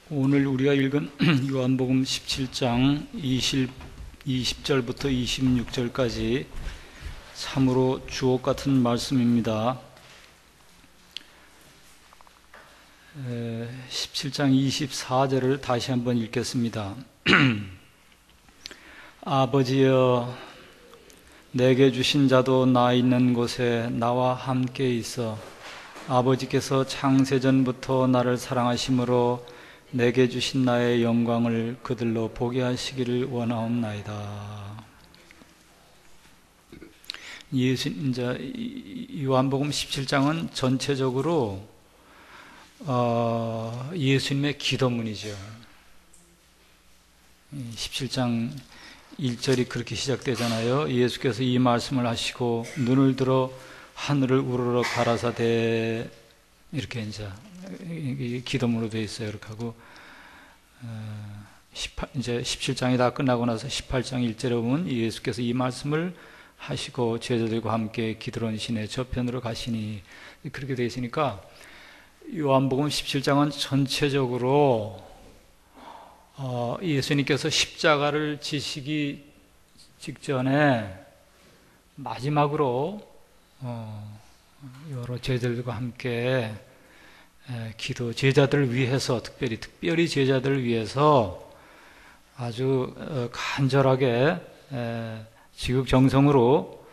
오늘 우리가 읽은 요한복음 17장 20절부터 26절까지 참으로 주옥 같은 말씀입니다. 17장 24절을 다시 한번 읽겠습니다. 아버지여, 내게 주신 자도 나 있는 곳에 나와 함께 있어 아버지께서 창세전부터 나를 사랑하심으로 내게 주신 나의 영광을 그들로 보게 하시기를 원하옵나이다. 요한복음 17장은 전체적으로 예수님의 기도문이죠. 17장 1절이 그렇게 시작되잖아요. 예수께서 이 말씀을 하시고 눈을 들어 하늘을 우러러 가라사대, 이렇게 이제 기도문으로 되어 있어요. 이렇게 하고 이제 17장이 다 끝나고 나서 18장 1절에 보면 예수께서 이 말씀을 하시고 제자들과 함께 기드론 시내 저편으로 가시니, 그렇게 되어 있으니까 요한복음 17장은 전체적으로 예수님께서 십자가를 지시기 직전에 마지막으로 여러 제자들과 함께 기도, 제자들을 위해서, 특별히 제자들을 위해서 아주 간절하게 지극정성으로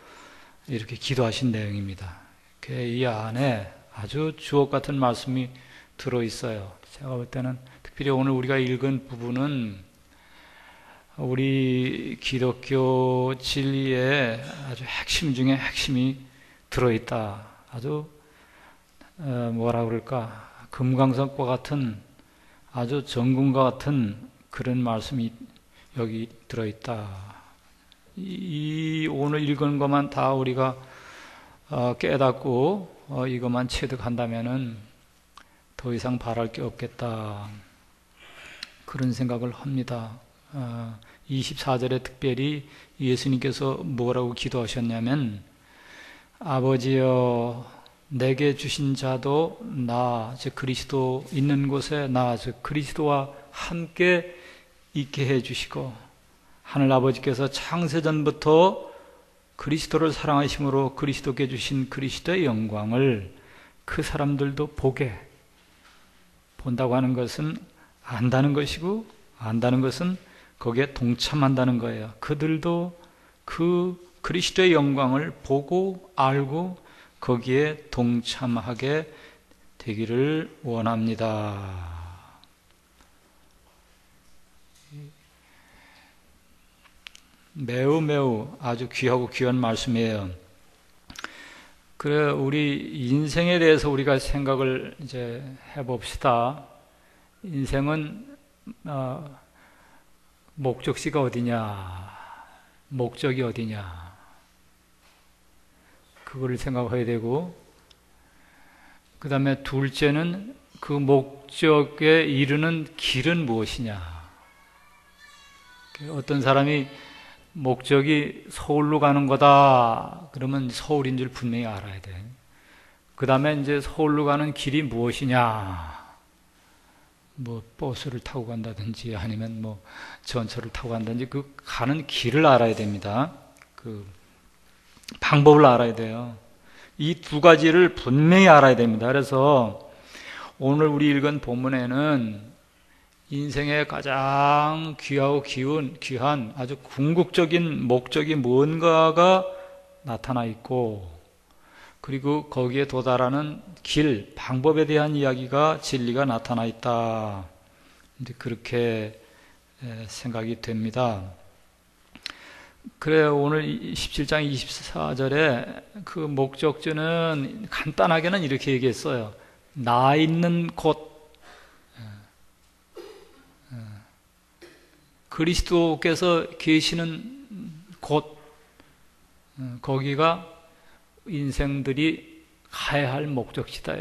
이렇게 기도하신 내용입니다. 이 안에 아주 주옥 같은 말씀이 들어있어요. 제가 볼 때는 특별히 오늘 우리가 읽은 부분은 우리 기독교 진리의 아주 핵심 중에 핵심이 들어있다. 아주 뭐라 그럴까, 금강석과 같은, 아주 정금과 같은 그런 말씀이 여기 들어있다. 이 오늘 읽은 것만 다 우리가 깨닫고 이것만 체득한다면은 더 이상 바랄 게 없겠다, 그런 생각을 합니다. 24절에 특별히 예수님께서 뭐라고 기도하셨냐면, 아버지여, 내게 주신 자도 나, 즉 그리스도 있는 곳에 나, 즉 그리스도와 함께 있게 해주시고, 하늘아버지께서 창세전부터 그리스도를 사랑하심으로 그리스도께 주신 그리스도의 영광을 그 사람들도 본다고 하는 것은 안다는 것이고, 안다는 것은 거기에 동참한다는 거예요. 그들도 그 그리스도의 영광을 보고 알고 거기에 동참하게 되기를 원합니다. 매우 아주 귀하고 귀한 말씀이에요. 그래, 우리 인생에 대해서 우리가 생각을 이제 해봅시다. 인생은 목적지가 어디냐, 목적이 어디냐, 그거를 생각해야 되고, 그 다음에 둘째는 그 목적에 이르는 길은 무엇이냐. 어떤 사람이 목적이 서울로 가는 거다 그러면 서울인 줄 분명히 알아야 돼. 그 다음에 이제 서울로 가는 길이 무엇이냐, 뭐 버스를 타고 간다든지 아니면 뭐 전철을 타고 간다든지 그 가는 길을 알아야 됩니다. 그 방법을 알아야 돼요. 이 두 가지를 분명히 알아야 됩니다. 그래서 오늘 우리 읽은 본문에는 인생의 가장 귀하고 귀한 아주 궁극적인 목적이 뭔가가 나타나 있고, 그리고 거기에 도달하는 길, 방법에 대한 이야기가, 진리가 나타나 있다, 이제 그렇게 생각이 됩니다. 그래, 오늘 17장 24절에 그 목적지는 간단하게는 이렇게 얘기했어요. 나 있는 곳, 그리스도께서 계시는 곳, 거기가 인생들이 가야 할 목적지다.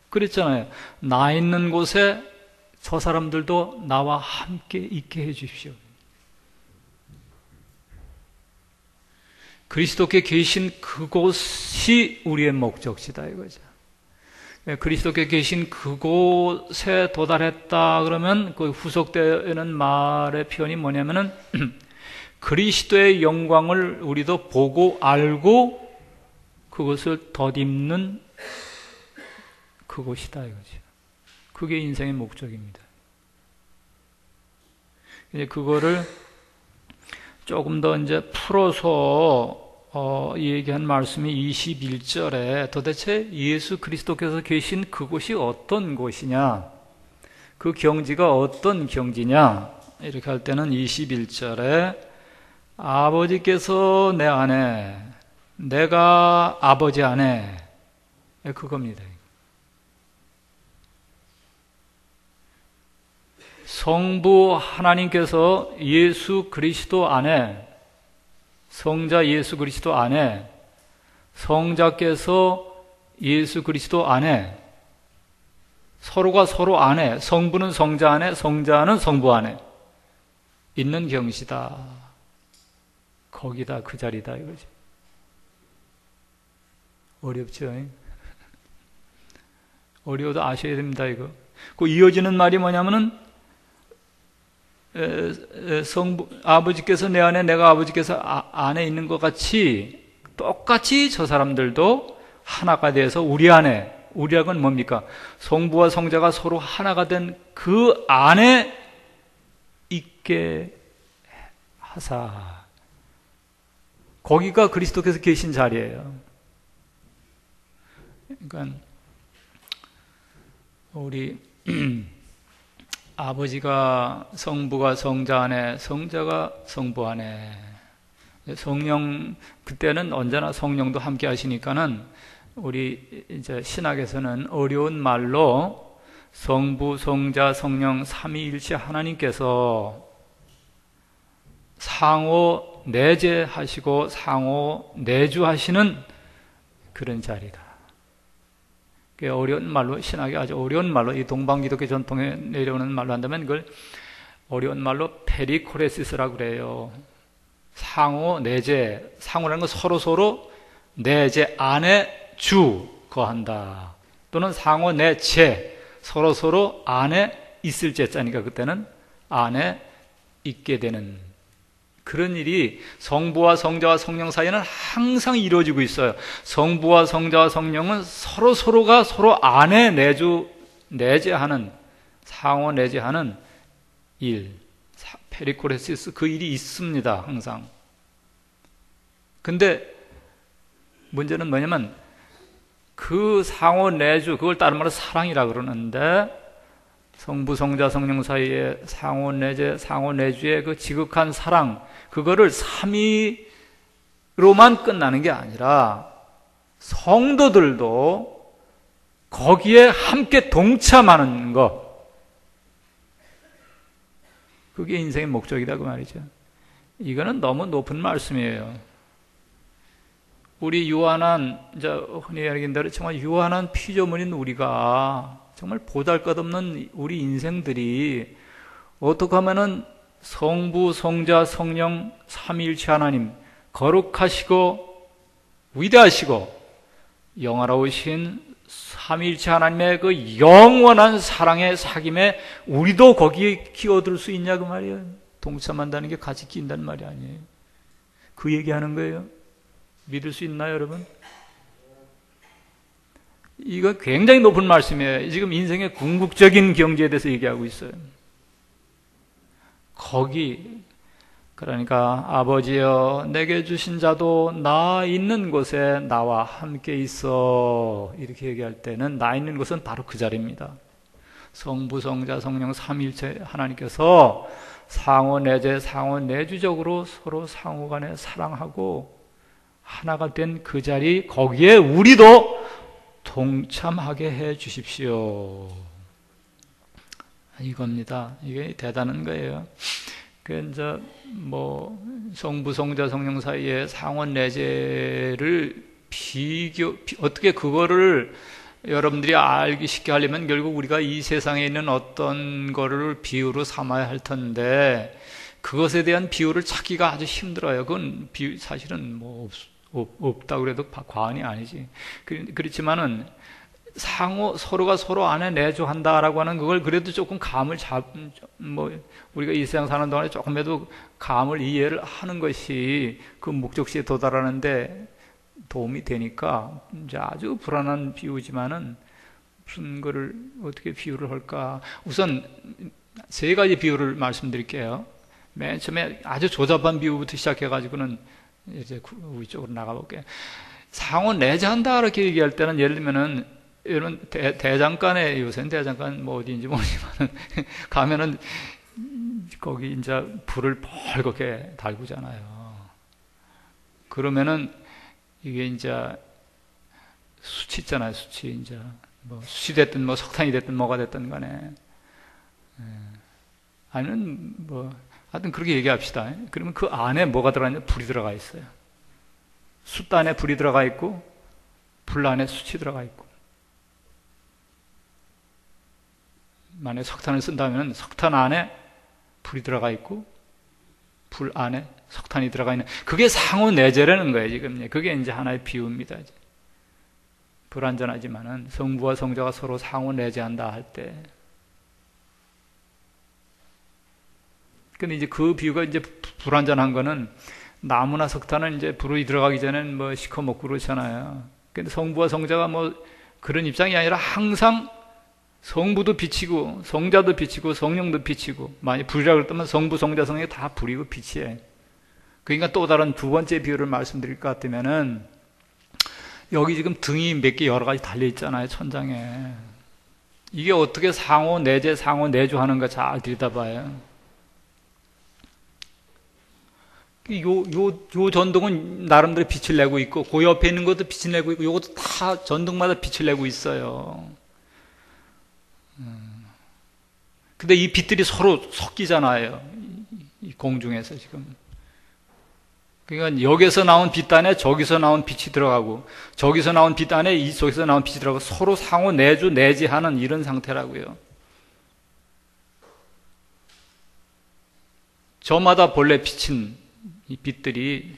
그랬잖아요. 나 있는 곳에 저 사람들도 나와 함께 있게 해 주십시오. 그리스도께 계신 그곳이 우리의 목적지다 이거죠. 그리스도께 계신 그곳에 도달했다 그러면 그 후속되는 말의 표현이 뭐냐면은 그리스도의 영광을 우리도 보고 알고 그것을 덧입는 그곳이다 이거죠. 그게 인생의 목적입니다. 이제 그거를 조금 더 이제 풀어서 얘기한 말씀이 21절에 도대체 예수 그리스도께서 계신 그곳이 어떤 곳이냐, 그 경지가 어떤 경지냐, 이렇게 할 때는 21절에 아버지께서 내 안에, 내가 아버지 안에, 그겁니다. 성부 하나님께서 예수 그리스도 안에, 성자 예수 그리스도 안에, 성자께서 예수 그리스도 안에, 서로가 서로 안에, 성부는 성자 안에, 성자는 성부 안에 있는 경지다. 거기다, 그 자리다 이거지. 어렵죠? 어려워도 아셔야 됩니다 이거. 그 이어지는 말이 뭐냐면은 아버지께서 내 안에, 내가 아버지께서 안에 있는 것 같이 똑같이 저 사람들도 하나가 돼서 우리 안에, 우리라고는 뭡니까? 성부와 성자가 서로 하나가 된 그 안에 있게 하사. 거기가 그리스도께서 계신 자리예요. 그러니까 우리 아버지가 성부가 성자 안에, 성자가 성부 안에, 성령, 그때는 언제나 성령도 함께 하시니까는 우리 이제 신학에서는 어려운 말로 성부, 성자, 성령 삼위일체 하나님께서 상호 내재하시고 상호 내주하시는 그런 자리다. 어려운 말로, 신학이 아주 어려운 말로, 이 동방기독교 전통에 내려오는 말로 한다면 그걸 어려운 말로 페리코레시스라고 그래요. 상호 내재, 상호라는 건 서로 내재 안에 주 거한다. 또는 상호 내재, 서로 안에 있을 제자니까 그때는 안에 있게 되는 그런 일이 성부와 성자와 성령 사이에는 항상 이루어지고 있어요. 성부와 성자와 성령은 서로가 서로 안에 내재하는, 상호 내재하는 일, 페리코레시스, 그 일이 있습니다 항상. 근데 문제는 뭐냐면 그 상호 내주, 그걸 다른 말로 사랑이라 그러는데 성부, 성자, 성령 사이에 상호 내재, 상호 내주의 그 지극한 사랑, 그거를 삼위로만 끝나는 게 아니라 성도들도 거기에 함께 동참하는 것, 그게 인생의 목적이다 그 말이죠. 이거는 너무 높은 말씀이에요. 우리 유한한, 이제 흔히 여긴 대로 정말 유한한 피조물인 우리가, 정말 보잘것없는 우리 인생들이 어떻게 하면은 성부, 성자, 성령 삼위일체 하나님, 거룩하시고 위대하시고 영화로우신 삼위일체 하나님의 그 영원한 사랑의 사귐에 우리도 거기에 끼어들 수 있냐 그 말이에요. 동참한다는 게 같이 끼인다는 말이 아니에요. 그 얘기하는 거예요. 믿을 수 있나요 여러분? 이거 굉장히 높은 말씀이에요. 지금 인생의 궁극적인 경지에 대해서 얘기하고 있어요. 거기, 그러니까 아버지여 내게 주신 자도 나 있는 곳에 나와 함께 있어, 이렇게 얘기할 때는 나 있는 곳은 바로 그 자리입니다. 성부, 성자, 성령 삼위일체 하나님께서 상호 내재, 상호 내주적으로 서로 상호 간에 사랑하고 하나가 된 그 자리, 거기에 우리도 동참하게 해 주십시오. 이겁니다. 이게 대단한 거예요. 그 이제 뭐 성부, 성자, 성령 사이에 상호 내재를 어떻게 그거를 여러분들이 알기 쉽게 하려면 결국 우리가 이 세상에 있는 어떤 거를 비유로 삼아야 할 텐데 그것에 대한 비유를 찾기가 아주 힘들어요. 그건 사실은 뭐 없다고 그래도 과언이 아니지. 그렇지만은 서로가 서로 안에 내조한다라고 하는 그걸 그래도 조금 우리가 이 세상 사는 동안에 조금이라도 감을 이해를 하는 것이 그 목적지에 도달하는데 도움이 되니까 이제 아주 불안한 비유지만은 무슨 거를 어떻게 비유를 할까? 우선 세 가지 비유를 말씀드릴게요. 맨 처음에 아주 조잡한 비유부터 시작해가지고는 이제 우리 쪽으로 나가볼게요. 상호 내재한다 이렇게 얘기할 때는 예를 들면은 이런 대장간에 요새는 대장간 뭐 어디인지 모르지만은 가면은 거기 이제 불을 벌겋게 달구잖아요. 그러면은 이게 이제 수치 있잖아요. 수치 이제 뭐 수치 됐든 뭐 석탄이 됐든 뭐가 됐든 간에 아니면 뭐 하여튼 그렇게 얘기합시다. 그러면 그 안에 뭐가 들어가 있냐? 불이 들어가 있어요. 숯 안에 불이 들어가 있고 불 안에 수치 들어가 있고, 만약에 석탄을 쓴다면 석탄 안에 불이 들어가 있고 불 안에 석탄이 들어가 있는, 그게 상호 내재라는 거예요. 지금 그게 이제 하나의 비유입니다. 이제 불완전하지만은 성부와 성자가 서로 상호 내재한다 할 때, 근데 이제 그 비유가 이제 불완전한 거는 나무나 석탄은 이제 불이 들어가기 전에는 뭐 시커멓고 그렇잖아요. 근데 성부와 성자가 뭐 그런 입장이 아니라 항상 성부도 빛이고 성자도 빛이고 성령도 빛이고, 만약 불이라고 그랬다면 성부, 성자, 성령이 다 불이고 빛이에요. 그러니까 또 다른 두 번째 비유를 말씀드릴 것 같으면은, 여기 지금 등이 몇 개 여러 가지 달려 있잖아요, 천장에. 이게 어떻게 상호 내재, 상호 내조하는가 잘 들여다봐요. 요 전등은 나름대로 빛을 내고 있고, 그 옆에 있는 것도 빛을 내고 있고, 요것도 다 전등마다 빛을 내고 있어요. 근데 이 빛들이 서로 섞이잖아요. 이 공중에서 지금. 그러니까 여기서 나온 빛 안에 저기서 나온 빛이 들어가고, 저기서 나온 빛 안에 이쪽에서 나온 빛이 들어가고, 서로 상호 내재하는 이런 상태라고요. 저마다 본래 비친 이 빛들이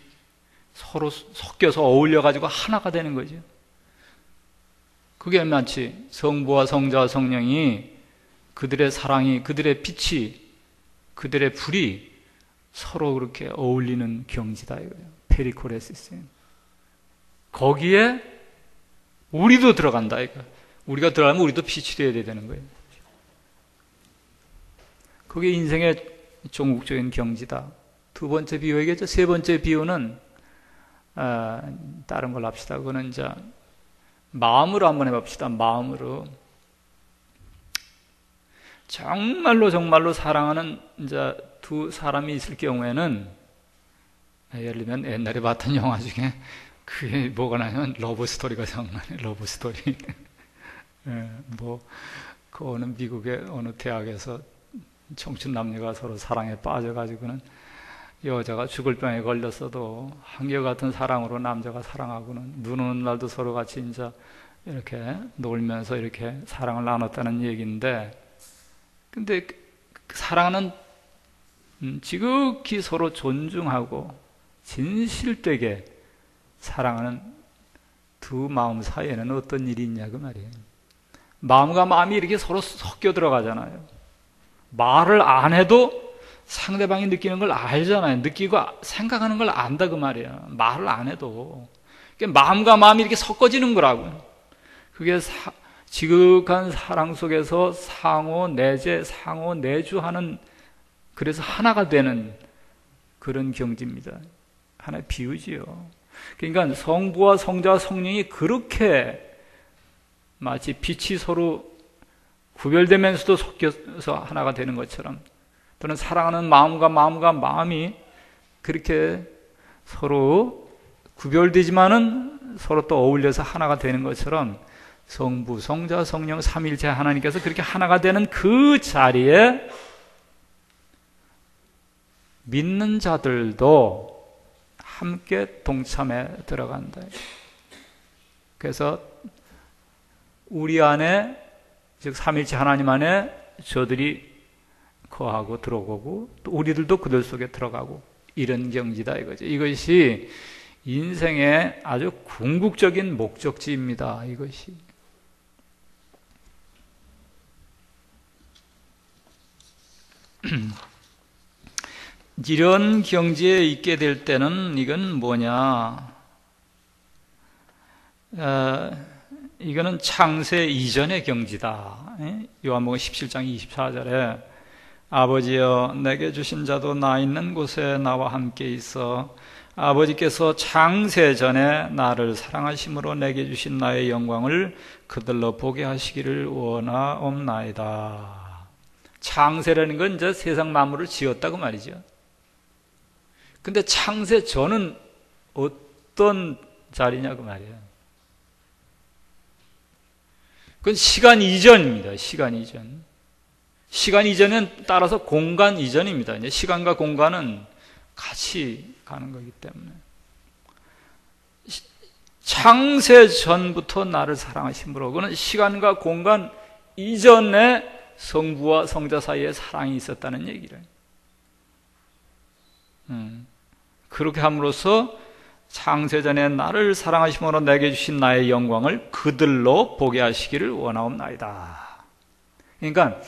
서로 섞여서 어울려가지고 하나가 되는 거죠. 그게 마치 성부와 성자와 성령이, 그들의 사랑이, 그들의 빛이, 그들의 불이 서로 그렇게 어울리는 경지다 이거예요. 페리코레시스. 거기에 우리도 들어간다 이거. 우리가 들어가면 우리도 빛이 되어야 되는 거예요. 그게 인생의 종국적인 경지다. 두 번째 비유 얘기했죠. 세 번째 비유는 다른 걸 합시다. 그거는 이제 마음으로 한번 해봅시다. 마음으로. 정말로 사랑하는 이제 두 사람이 있을 경우에는, 예를 들면 옛날에 봤던 영화 중에 그게 뭐가 나냐면 러브 스토리가 생각나네. 러브 스토리. 그 어느 미국의 어느 대학에서 청춘 남녀가 서로 사랑에 빠져가지고는 여자가 죽을 병에 걸렸어도 한결같은 사랑으로 남자가 사랑하고는 눈 오는 날도 서로 같이 이제 이렇게 놀면서 이렇게 사랑을 나눴다는 얘기인데, 근데 사랑은 지극히 서로 존중하고 진실되게 사랑하는 두 마음 사이에는 어떤 일이 있냐 그 말이에요. 마음과 마음이 이렇게 서로 섞여 들어가잖아요. 말을 안 해도 상대방이 느끼는 걸 알잖아요. 느끼고 생각하는 걸 안다 그 말이에요. 말을 안 해도. 그러니까 마음과 마음이 이렇게 섞어지는 거라고요. 그게 지극한 사랑 속에서 상호 내재, 상호 내주하는, 그래서 하나가 되는 그런 경지입니다. 하나의 비유지요. 그러니까 성부와 성자와 성령이 그렇게 마치 빛이 서로 구별되면서도 섞여서 하나가 되는 것처럼, 또는 사랑하는 마음과 마음이 그렇게 서로 구별되지만은 서로 또 어울려서 하나가 되는 것처럼, 성부, 성자, 성령 삼위일체 하나님께서 그렇게 하나가 되는 그 자리에 믿는 자들도 함께 동참해 들어간다. 그래서 우리 안에, 즉 삼위일체 하나님 안에 저들이 거하고 들어오고, 또 우리들도 그들 속에 들어가고, 이런 경지다 이거죠. 이것이 인생의 아주 궁극적인 목적지입니다. 이것이. 이런 경지에 있게 될 때는 이건 뭐냐? 이거는 창세 이전의 경지다. 요한복음 17장 24절에 아버지여 내게 주신 자도 나 있는 곳에 나와 함께 있어 아버지께서 창세 전에 나를 사랑하심으로 내게 주신 나의 영광을 그들로 보게 하시기를 원하옵나이다. 창세라는 건 이제 세상 만물을 지었다고 말이죠. 근데 창세 전은 어떤 자리냐고 말이에요. 그건 시간 이전입니다. 시간 이전. 시간 이전은 따라서 공간 이전입니다. 이제 시간과 공간은 같이 가는 거기 때문에. 창세 전부터 나를 사랑하심으로, 그는 시간과 공간 이전에 성부와 성자 사이에 사랑이 있었다는 얘기를. 그렇게 함으로써 창세전에 나를 사랑하심으로 내게 주신 나의 영광을 그들로 보게 하시기를 원하옵나이다. 그러니까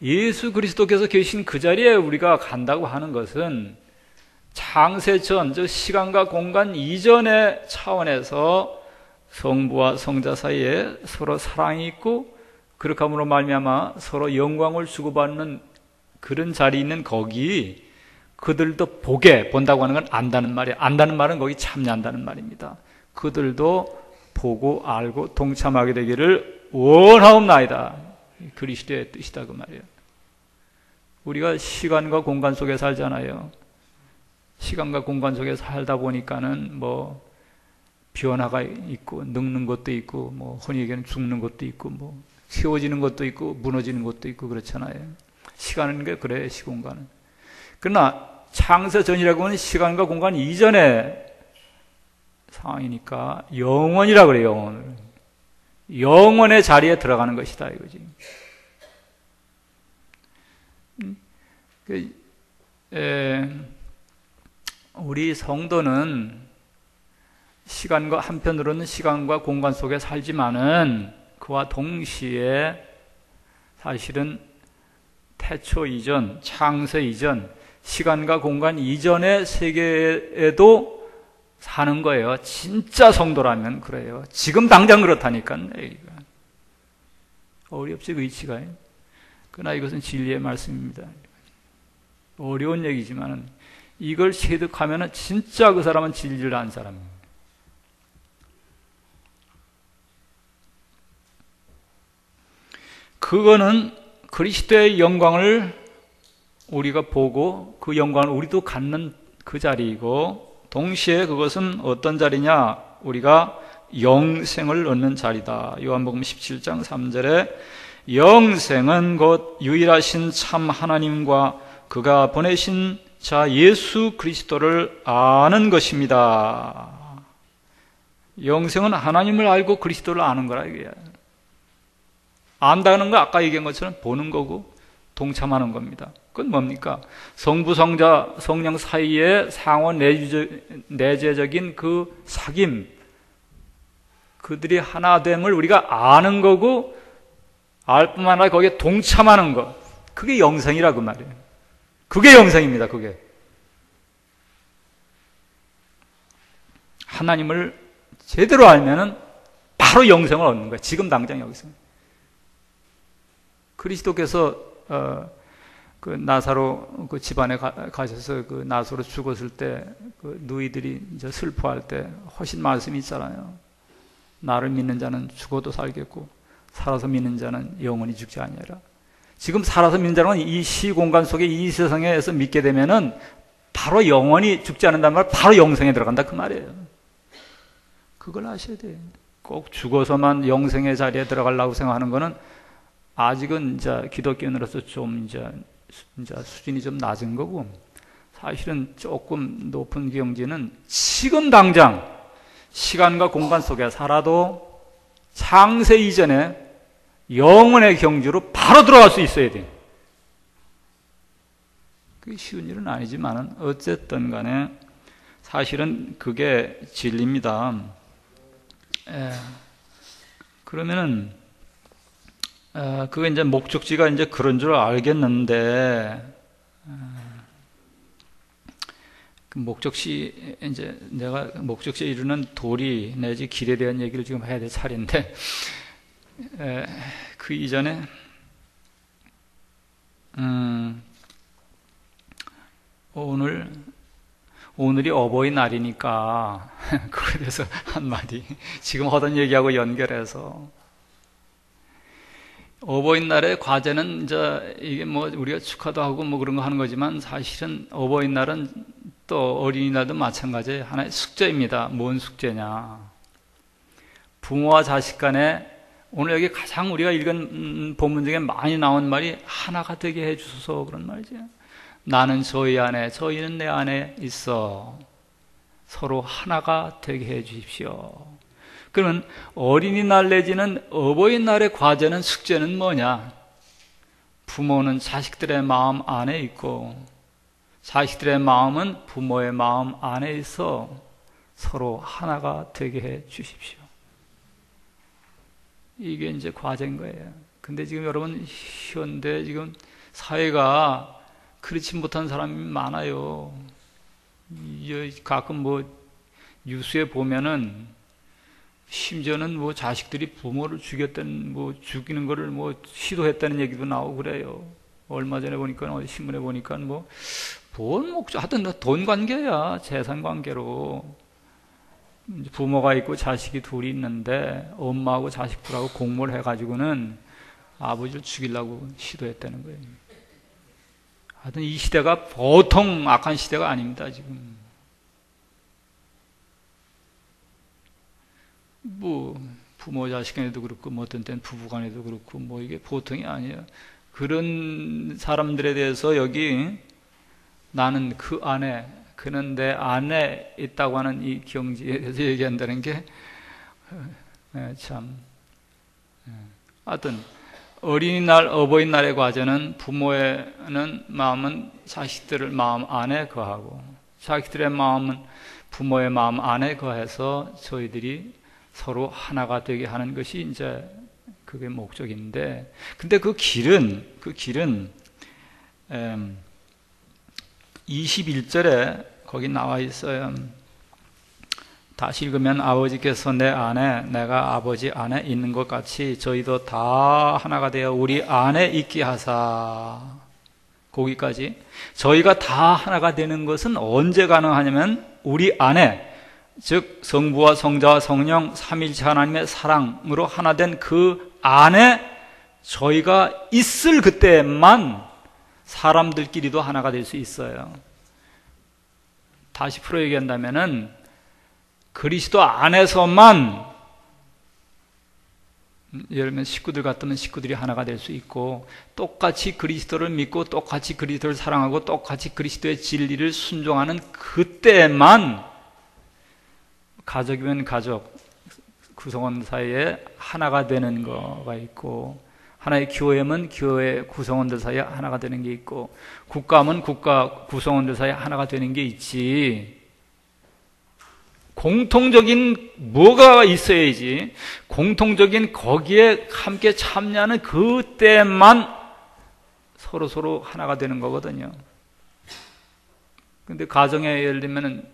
예수 그리스도께서 계신 그 자리에 우리가 간다고 하는 것은 창세전, 즉 시간과 공간 이전의 차원에서 성부와 성자 사이에 서로 사랑이 있고, 그렇게 함으로 말미암아 서로 영광을 주고받는 그런 자리에 있는 거기, 그들도 본다고 하는 건 안다는 말이에요. 안다는 말은 거기 참여한다는 말입니다. 그들도 보고 알고 동참하게 되기를 원하옵나이다. 그리스도의 뜻이다 그 말이에요. 우리가 시간과 공간 속에 살잖아요. 시간과 공간 속에 살다 보니까는 뭐 변화가 있고 늙는 것도 있고 뭐 흔히 얘기하는 죽는 것도 있고 뭐 세워지는 것도 있고 무너지는 것도 있고 그렇잖아요. 시간은 게 그래요. 시공간은. 그러나 창세 전이라고 하는 시간과 공간 이전의 상황이니까 영원이라고 그래요. 영원을. 영원의 자리에 들어가는 것이다 이거지. 우리 성도는 시간과 한편으로는 시간과 공간 속에 살지만은 그와 동시에 사실은 태초 이전, 창세 이전, 시간과 공간 이전의 세계에도 사는 거예요. 진짜 성도라면 그래요. 지금 당장 그렇다니까. 어렵지 의치가. 그러나 이것은 진리의 말씀입니다. 어려운 얘기지만 이걸 체득하면 진짜 그 사람은 진리를 안 사람입니다. 그거는 그리스도의 영광을 우리가 보고 그 영광을 우리도 갖는 그 자리이고, 동시에 그것은 어떤 자리냐? 우리가 영생을 얻는 자리다. 요한복음 17장 3절에 영생은 곧 유일하신 참 하나님과 그가 보내신 자 예수 그리스도를 아는 것입니다. 영생은 하나님을 알고 그리스도를 아는 거라 이거야. 안다는 거 아까 얘기한 것처럼 보는 거고 동참하는 겁니다. 그건 뭡니까? 성부, 성자, 성령 사이의 상호 내재적인 그 사귐, 그들이 하나됨을 우리가 아는 거고, 알 뿐만 아니라 거기에 동참하는 것, 그게 영생이라고 말이에요. 그게 영생입니다. 그게 하나님을 제대로 알면은 바로 영생을 얻는 거예요. 지금 당장 여기서. 그리스도께서 그 나사로 그 집안에 가셔서 그 나사로 죽었을 때 그 누이들이 이제 슬퍼할 때 하신 말씀이 있잖아요. 나를 믿는 자는 죽어도 살겠고 살아서 믿는 자는 영원히 죽지 아니하리라. 지금 살아서 믿는 자는 이 시공간 속에 이 세상에서 믿게 되면은 바로 영원히 죽지 않는다는 말, 바로 영생에 들어간다 그 말이에요. 그걸 아셔야 돼요. 꼭 죽어서만 영생의 자리에 들어가려고 생각하는 거는 아직은 이제 기독교인으로서 좀 이제 수준이 좀 낮은 거고, 사실은 조금 높은 경지는 지금 당장 시간과 공간 속에 살아도 창세 이전에 영원의 경지로 바로 들어갈 수 있어야 돼요. 그게 쉬운 일은 아니지만 어쨌든 간에 사실은 그게 진리입니다. 그러면은 그게 이제 목적지가 이제 그런 줄 알겠는데, 그 목적시, 이제 내가 목적시에 이르는 도리 내지 길에 대한 얘기를 지금 해야 될 차례인데, 그 이전에, 오늘이 어버이날이니까, 그거에 대해서 한마디, 지금 하던 얘기하고 연결해서, 어버이날의 과제는 이제 이게 뭐 우리가 축하도 하고 뭐 그런 거 하는 거지만 사실은 어버이날은 또 어린이날도 마찬가지 하나의 숙제입니다. 뭔 숙제냐? 부모와 자식 간에 오늘 여기 가장 우리가 읽은 본문 중에 많이 나온 말이 하나가 되게 해주소서 그런 말이죠. 나는 저희 안에, 저희는 내 안에 있어. 서로 하나가 되게 해 주십시오. 그러면 어린이날 내지는 어버이날의 과제는 숙제는 뭐냐? 부모는 자식들의 마음 안에 있고 자식들의 마음은 부모의 마음 안에 있어 서로 하나가 되게 해 주십시오. 이게 이제 과제인 거예요. 근데 지금 여러분 현대 지금 사회가 그렇지 못한 사람이 많아요. 가끔 뭐 뉴스에 보면은 심지어는 뭐 자식들이 부모를 죽였다는 뭐 죽이는 거를 뭐 시도했다는 얘기도 나오고 그래요. 얼마 전에 보니까 어디 신문에 보니까 뭐 뭔 목적 하여튼 돈 관계야. 재산 관계로 부모가 있고 자식이 둘이 있는데 엄마하고 자식들하고 공모를 해가지고는 아버지를 죽이려고 시도했다는 거예요. 하여튼 이 시대가 보통 악한 시대가 아닙니다. 지금 뭐 부모 자식 간에도 그렇고 뭐 어떤 때는 부부 간에도 그렇고 뭐 이게 보통이 아니에요. 그런 사람들에 대해서 여기 나는 그 안에 그는 내 안에 있다고 하는 이 경지에 대해서 얘기한다는 게 참 하여튼 어린이날 어버이날의 과제는 부모는 마음은 자식들의 마음 안에 거하고 자식들의 마음은 부모의 마음 안에 거해서 저희들이 서로 하나가 되게 하는 것이 이제 그게 목적인데, 근데 그 길은 21절에 거기 나와 있어요. 다시 읽으면 아버지께서 내 안에 내가 아버지 안에 있는 것 같이 저희도 다 하나가 되어 우리 안에 있게 하사. 거기까지. 저희가 다 하나가 되는 것은 언제 가능하냐면 우리 안에, 즉 성부와 성자와 성령 삼위일체 하나님의 사랑으로 하나 된 그 안에 저희가 있을 그때만 사람들끼리도 하나가 될 수 있어요. 다시 풀어 얘기한다면은 그리스도 안에서만, 예를 들면 식구들 같으면 식구들이 하나가 될 수 있고 똑같이 그리스도를 믿고 똑같이 그리스도를 사랑하고 똑같이 그리스도의 진리를 순종하는 그때만 가족이면 가족, 구성원 사이에 하나가 되는 거가 있고 하나의 교회면 교회 구성원들 사이에 하나가 되는 게 있고 국가면 국가 구성원들 사이에 하나가 되는 게 있지. 공통적인 뭐가 있어야지 공통적인 거기에 함께 참여하는 그때만 서로 하나가 되는 거거든요. 근데 가정에 예를 들면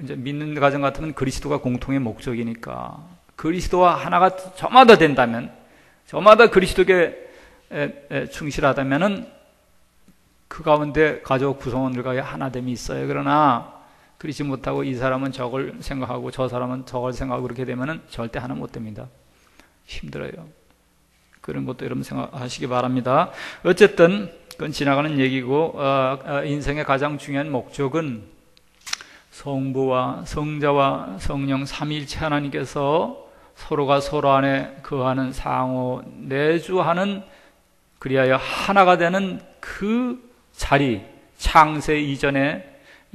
이제 믿는 가정 같으면 그리스도가 공통의 목적이니까 그리스도와 하나가 저마다 된다면 저마다 그리스도께 충실하다면은 그 가운데 가족 구성원들과의 하나됨이 있어요. 그러나 그렇지 못하고 이 사람은 저걸 생각하고 저 사람은 저걸 생각하고 그렇게 되면은 절대 하나 못 됩니다. 힘들어요. 그런 것도 여러분 생각하시기 바랍니다. 어쨌든 그건 지나가는 얘기고 인생의 가장 중요한 목적은 성부와 성자와 성령 삼위일체 하나님께서 서로가 서로 안에 거하는 상호 내주하는 그리하여 하나가 되는 그 자리, 창세 이전에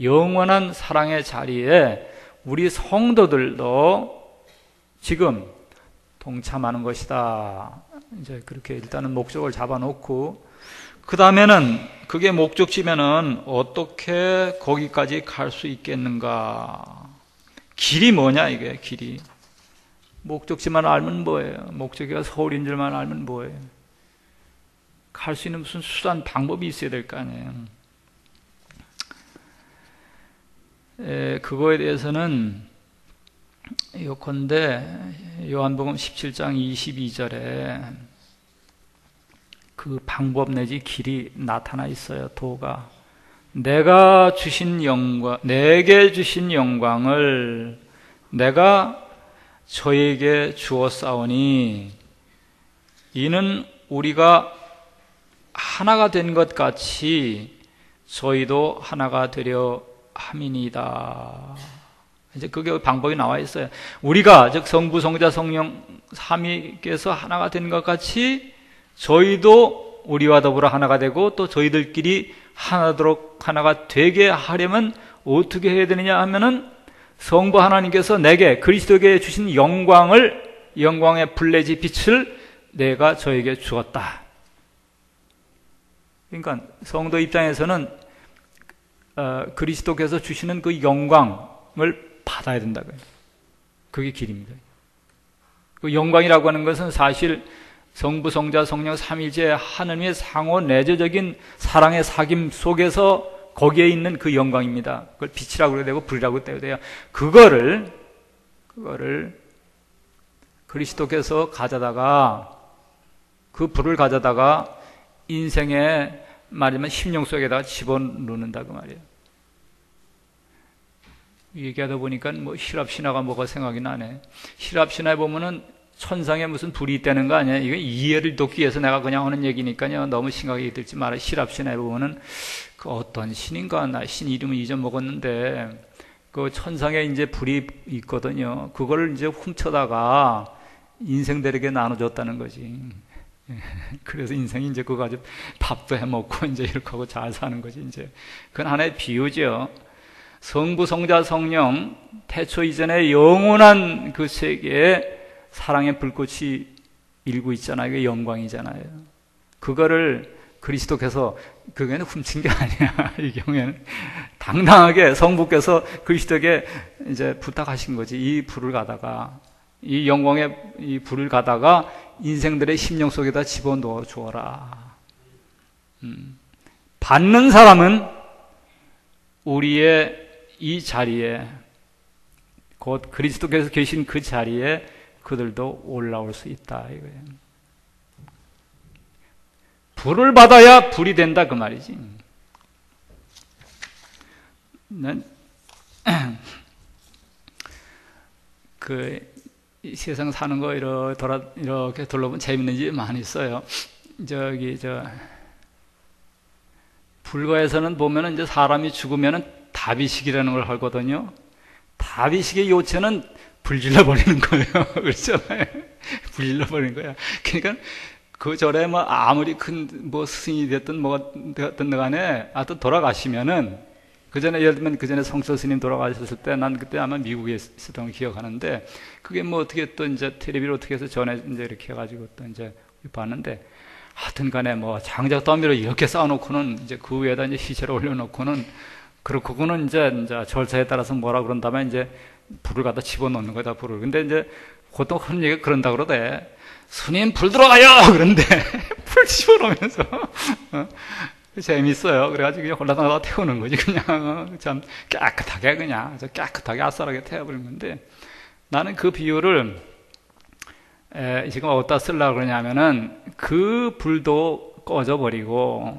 영원한 사랑의 자리에 우리 성도들도 지금 동참하는 것이다. 이제 그렇게 일단은 목적을 잡아놓고 그 다음에는 그게 목적지면은 어떻게 거기까지 갈 수 있겠는가? 길이 뭐냐 이게 길이. 목적지만 알면 뭐예요? 목적지가 서울인 줄만 알면 뭐예요? 갈 수 있는 무슨 수단, 방법이 있어야 될 거 아니에요. 그거에 대해서는 요컨대 요한복음 17장 22절에 그 방법 내지 길이 나타나 있어요. 도가 내가 주신 영광, 내게 주신 영광을 내가 저에게 주었사오니 이는 우리가 하나가 된 것 같이 저희도 하나가 되려 함이니이다. 이제 그게 방법이 나와 있어요. 우리가 즉 성부, 성자, 성령 삼위께서 하나가 된 것 같이 저희도 우리와 더불어 하나가 되고 또 저희들끼리 하나가 되게 하려면 어떻게 해야 되느냐 하면은 성부 하나님께서 내게 그리스도에게 주신 영광의 불내지 빛을 내가 저에게 주었다. 그러니까 성도 입장에서는 그리스도께서 주시는 그 영광을 받아야 된다고요. 그게 길입니다. 그 영광이라고 하는 것은 사실 성부, 성자, 성령 삼위일체 하나님의 상호 내재적인 사랑의 사귐 속에서 거기에 있는 그 영광입니다. 그걸 빛이라고 해야 되고 불이라고 해야 돼요. 그거를 그리스도께서 가져다가 그 불을 가져다가 인생의 말하자면 심령 속에다가 집어넣는다 그 말이에요. 얘기하다 보니까 뭐希腊 신화가 뭐가 생각이 나네.希腊 신화에 보면은 천상에 무슨 불이 있다는 거 아니에요? 이거 이해를 돕기 위해서 내가 그냥 하는 얘기니까요. 너무 심각하게 들지 마라.希腊 신화에 보면은 그 어떤 신인가 나 신 이름을 잊어먹었는데 그 천상에 이제 불이 있거든요. 그거를 이제 훔쳐다가 인생들에게 나눠줬다는 거지. 그래서 인생이 이제 그거 가지고 밥도 해 먹고 이제 이렇게 하고 잘 사는 거지. 이제 그건 하나의 비유죠. 성부, 성자, 성령 태초 이전에 영원한 그 세계에 사랑의 불꽃이 일고 있잖아요. 그게 영광이잖아요. 그거를 그리스도께서 그게는 훔친 게 아니야. 이 경우에는 당당하게 성부께서 그리스도에게 이제 부탁하신 거지. 이 불을 가다가 이 영광의 이 불을 가다가 인생들의 심령 속에다 집어넣어 주어라. 받는 사람은 우리의 이 자리에 곧 그리스도께서 계신 그 자리에 그들도 올라올 수 있다 이거예요. 불을 받아야 불이 된다 그 말이지. 난 그 세상 사는 거 이렇게 둘러보면 재밌는 일이 많이 있어요. 불가에서는 보면은 이제 사람이 죽으면은 다비식이라는 걸 하거든요. 다비식의 요체는 불질러 버리는 거예요. 그렇잖아요. 불질러 버리는 거야. 그러니까 그 절에 뭐 아무리 큰 뭐 스승이 됐든 뭐가 되었든 간에 하여튼 돌아가시면은 그 전에 예를 들면 그 전에 성철 스님 돌아가셨을 때 난 그때 아마 미국에 있었던 걸 기억하는데 그게 뭐 어떻게 또 이제 텔레비를 어떻게 해서 전에 이제 이렇게 해가지고 또 이제 봤는데 하여튼 간에 뭐 장작 더미로 이렇게 쌓아놓고는 이제 그 위에다 이제 시체를 올려놓고는 그리고 그거는 이제 절차에 따라서 뭐라 그런다면 이제 불을 갖다 집어넣는 거다 불을. 근데 이제 보통 흔히 얘기가 그런다 그러대. 스님 불 들어가요! 그런데 불 집어넣으면서 재밌어요. 그래가지고 그냥 홀라당하다 태우는 거지. 그냥 참 깨끗하게 그냥 깨끗하게 아싸하게 태워버리는 건데 나는 그 비유를 지금 어디다 쓰려고 그러냐면은 그 불도 꺼져버리고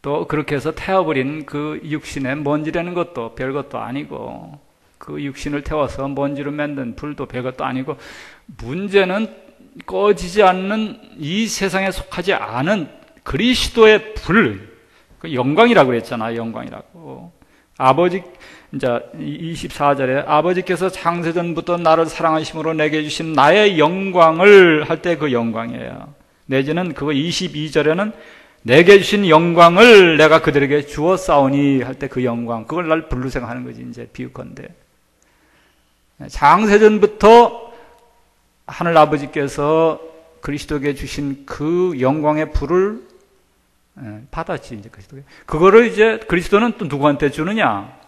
또 그렇게 해서 태워버린 그 육신의 먼지라는 것도 별것도 아니고 그 육신을 태워서 먼지로 만든 불도 별것도 아니고 문제는 꺼지지 않는 이 세상에 속하지 않은 그리스도의 불, 그 영광이라고 그랬잖아요. 영광이라고. 아버지, 이제 24절에 아버지께서 창세전부터 나를 사랑하심으로 내게 주신 나의 영광을 할 때 그 영광이에요. 내지는 그거 22절에는 내게 주신 영광을 내가 그들에게 주었사오니 할 때 그 영광, 그걸 날 불로 생각하는 거지. 이제 비유컨대 창세전부터 하늘 아버지께서 그리스도에게 주신 그 영광의 불을 받았지. 이제 그리스도에 그거를 이제 그리스도는 또 누구한테 주느냐?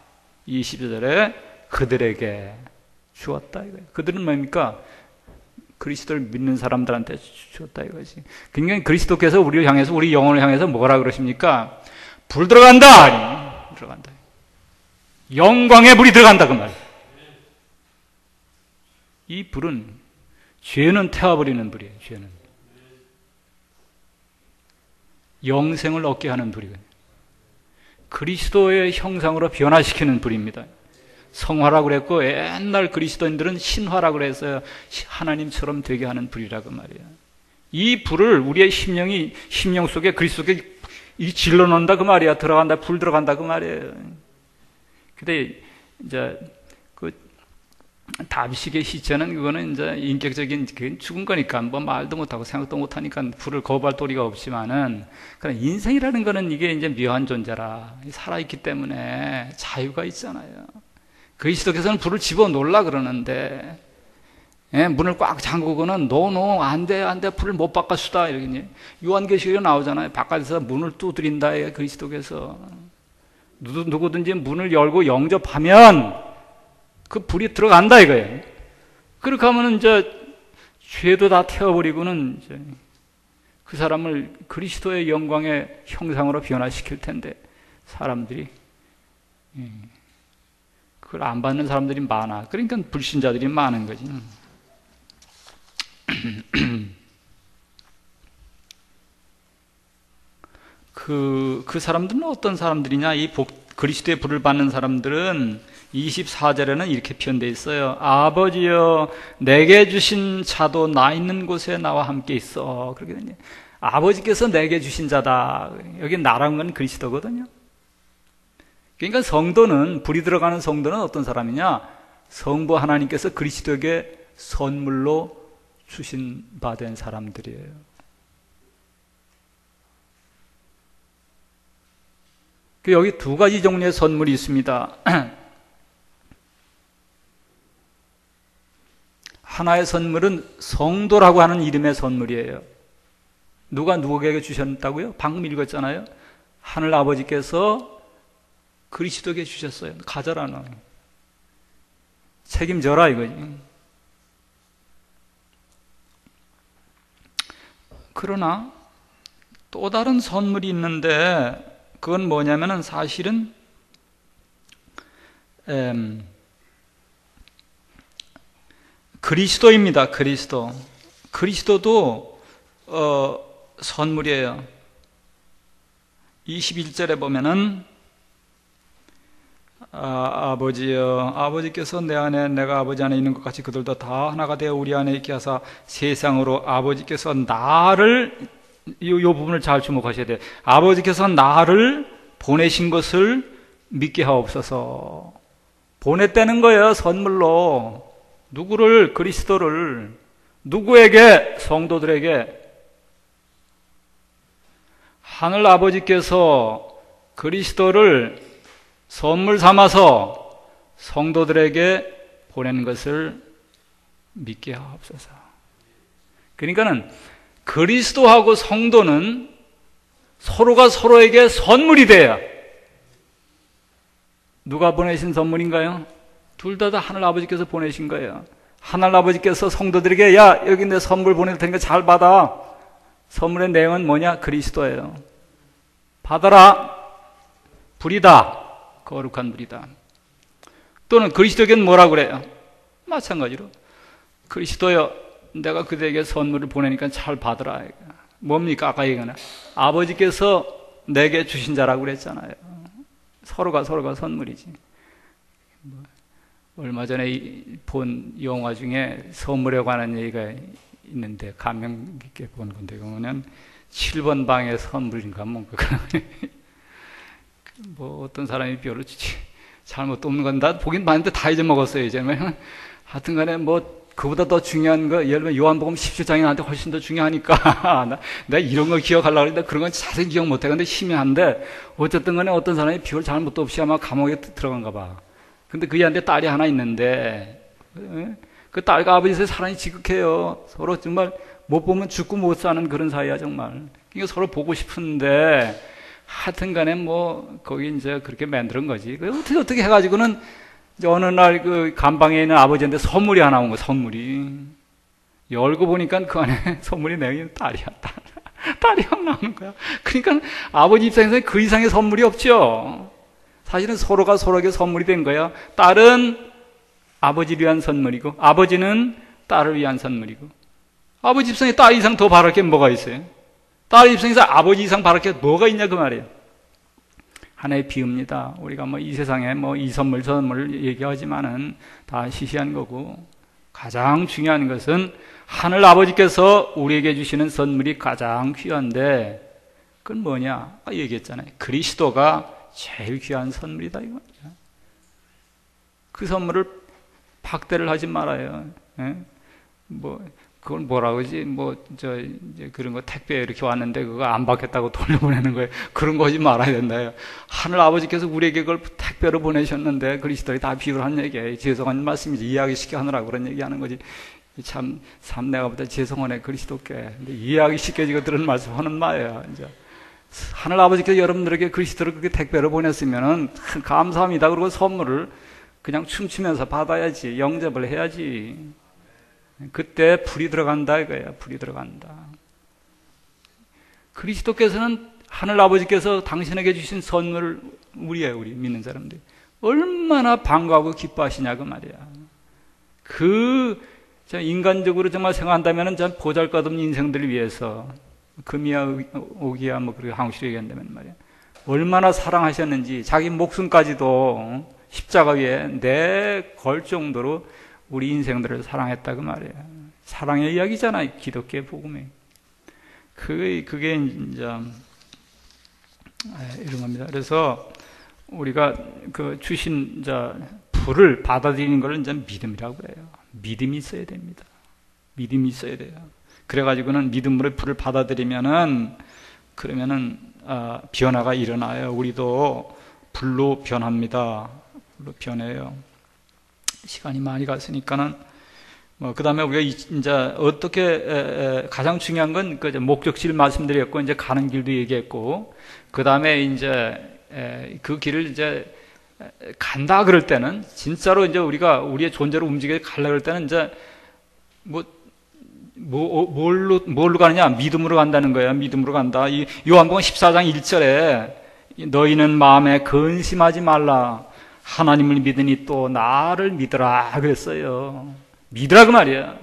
20절에 그들에게 주었다 이거예요. 그들은 뭡니까? 그리스도를 믿는 사람들한테 주셨다 이거지. 그러니까 그리스도께서 우리를 향해서, 우리 영혼을 향해서 뭐라 그러십니까? 불 들어간다! 들어간다. 영광의 불이 들어간다 그 말이에요. 이 불은 죄는 태워버리는 불이에요. 죄는 영생을 얻게 하는 불이거든요. 그리스도의 형상으로 변화시키는 불입니다. 성화라고 그랬고, 옛날 그리스도인들은 신화라고 그랬어요. 하나님처럼 되게 하는 불이라고 말이에요. 이 불을 우리의 심령 속에 그리스도께 질러 넣는다 그 말이야. 들어간다, 불 들어간다 그 말이에요. 근데 이제 그 다윗의 시체는 그거는 이제 인격적인 죽은 거니까 뭐 말도 못하고 생각도 못하니까 불을 거부할 도리가 없지만은, 그런 인생이라는 거는 이게 이제 묘한 존재라, 살아있기 때문에 자유가 있잖아요. 그리스도께서는 불을 집어 놓으려 그러는데, 문을 꽉 잠그고는 노 안돼 불을 못 바꿔수다 이러겠니. 요한계시록에 나오잖아요. 바깥에서 문을 두드린다 그리스도께서. 누구든지 문을 열고 영접하면 그 불이 들어간다 이거예요. 그렇게 하면 이제 죄도 다 태워버리고는 이제 그 사람을 그리스도의 영광의 형상으로 변화시킬 텐데, 사람들이 그걸 안 받는 사람들이 많아. 그러니까 불신자들이 많은 거지. 그 사람들은 어떤 사람들이냐? 그리스도의 불을 받는 사람들은 24절에는 이렇게 표현되어 있어요. 아버지여, 내게 주신 자도 나 있는 곳에 나와 함께 있어. 그렇게 되냐? 아버지께서 내게 주신 자다. 여기 나라는 건 그리스도거든요. 그러니까 성도는, 불이 들어가는 성도는 어떤 사람이냐? 성부 하나님께서 그리스도에게 선물로 주신 바 된 사람들이에요. 여기 두 가지 종류의 선물이 있습니다. 하나의 선물은 성도라고 하는 이름의 선물이에요. 누가 누구에게 주셨다고요? 방금 읽었잖아요. 하늘 아버지께서 그리스도에게 주셨어요. 가져라 너. 책임져라 이거지. 그러나 또 다른 선물이 있는데, 그건 뭐냐면은 사실은 그리스도입니다. 그리스도도 선물이에요. 21절에 보면은 아버지여, 아버지께서 내 안에 내가 아버지 안에 있는 것 같이 그들도 다 하나가 되어 우리 안에 있게 하사 세상으로 아버지께서 나를, 이 부분을 잘 주목하셔야 돼요. 아버지께서 나를 보내신 것을 믿게 하옵소서. 보냈다는 거예요. 선물로. 누구를? 그리스도를. 누구에게? 성도들에게. 하늘 아버지께서 그리스도를 선물 삼아서 성도들에게 보낸 것을 믿게 하옵소서. 그러니까는 그리스도하고 성도는 서로가 서로에게 선물이 돼요. 누가 보내신 선물인가요? 둘 다 하늘 아버지께서 보내신 거예요. 하늘 아버지께서 성도들에게, 야, 여기 내 선물 보낼 테니까 잘 받아. 선물의 내용은 뭐냐? 그리스도예요. 받아라. 불이다. 거룩한 불이다. 또는 그리스도에게는 뭐라 그래요? 마찬가지로 그리스도여, 내가 그대에게 선물을 보내니까 잘 받으라. 뭡니까? 아까 얘기한 아버지께서 내게 주신 자라고 그랬잖아요. 서로가 선물이지. 얼마 전에 본 영화 중에 선물에 관한 얘기가 있는데 감명 깊게 본 건데, 그거는 7번 방의 선물인가 뭔가 뭐 어떤 사람이 별로 잘못 없는 건 다 보긴 봤는데 다 잊어먹었어요 이제는. 하여튼간에 뭐 그보다 더 중요한 거, 예를 들면 요한복음 17장이 나한테 훨씬 더 중요하니까 내가 이런 거 기억하려고 했는데 그런 건 자세히 기억 못해. 근데 희미한데 어쨌든 간에 어떤 사람이 별 잘못도 없이 아마 감옥에 들어간가 봐. 근데 그 애한테 딸이 하나 있는데 그 딸과 아버지의 사랑이 지극해요. 서로 정말 못 보면 죽고 못 사는 그런 사이야 정말. 그러니까 서로 보고 싶은데 하여튼 간에 뭐 거기 이제 그렇게 만드는 거지. 어떻게 해가지고는 이제 어느 날 그 감방에 있는 아버지한테 선물이 하나 온 거야. 선물이 열고 보니까 그 안에 선물이 내게 딸이야, 딸. 딸이 막 나오는 거야. 그러니까 아버지 입장에서 그 이상의 선물이 없죠. 사실은 서로가 서로에게 선물이 된 거야. 딸은 아버지를 위한 선물이고, 아버지는 딸을 위한 선물이고, 아버지 입장에 딸 이상 더 바랄 게 뭐가 있어요? 딸 입장에서 아버지 이상 바랄 게 뭐가 있냐 그 말이에요. 하나의 비유입니다. 우리가 뭐 이 세상에 뭐 이 선물 저 선물 얘기하지만은 다 시시한 거고, 가장 중요한 것은 하늘 아버지께서 우리에게 주시는 선물이 가장 귀한데, 그건 뭐냐? 얘기했잖아요. 그리스도가 제일 귀한 선물이다 이거죠. 그 선물을 박대를 하지 말아요. 예? 뭐 그걸 뭐라 그러지? 이제 그런 거 택배 이렇게 왔는데 그거 안 받겠다고 돌려보내는 거예요. 그런 거 하지 말아야 된다요. 하늘 아버지께서 우리에게 그걸 택배로 보내셨는데, 그리스도에 다 비유를 한 얘기예요. 죄송한 말씀이지, 이해하기 하느라고 그런 얘기하는 거지. 참 내가 보다 죄송하네 그리스도께. 근데 이해하기 쉽게 지금 들은 말씀하는 말이에요. 이제 하늘 아버지께서 여러분들에게 그리스도를 그렇게 택배로 보냈으면은 감사합니다. 그리고 선물을 그냥 춤추면서 받아야지, 영접을 해야지. 그때 불이 들어간다 이거야. 불이 들어간다. 그리스도께서는 하늘 아버지께서 당신에게 주신 선물을 우리예요. 우리 믿는 사람들 얼마나 반가워하고 기뻐하시냐 그 말이야. 인간적으로 정말 생각한다면 참 보잘것없는 인생들을 위해서, 금이야 오기야 뭐 그렇게 한국식으로 얘기한다면 말이야, 얼마나 사랑하셨는지 자기 목숨까지도 십자가 위에 내걸 정도로 우리 인생들을 사랑했다 그 말이에요. 사랑의 이야기잖아요. 기독교의 복음이. 그게 이제 이런 겁니다. 그래서 우리가 그 주신 불을 받아들이는 걸 이제 믿음이라고 해요. 믿음이 있어야 됩니다. 믿음이 있어야 돼요. 그래가지고는 믿음으로 불을 받아들이면은, 그러면은 변화가 일어나요. 우리도 불로 변합니다. 불로 변해요. 시간이 많이 갔으니까는 그 다음에 우리가 이제 어떻게 가장 중요한 건 그 목적지를 말씀드렸고, 이제 가는 길도 얘기했고, 그 다음에 이제 그 길을 이제 간다 그럴 때는 진짜로 이제 우리가 우리의 존재로 움직여 가려 그럴 때는 이제 뭘로 가느냐? 믿음으로 간다는 거예요. 믿음으로 간다. 이 요한복음 14장 1절에 너희는 마음에 근심하지 말라. 하나님을 믿으니 또 나를 믿으라 그랬어요. 믿으라 그 말이에요.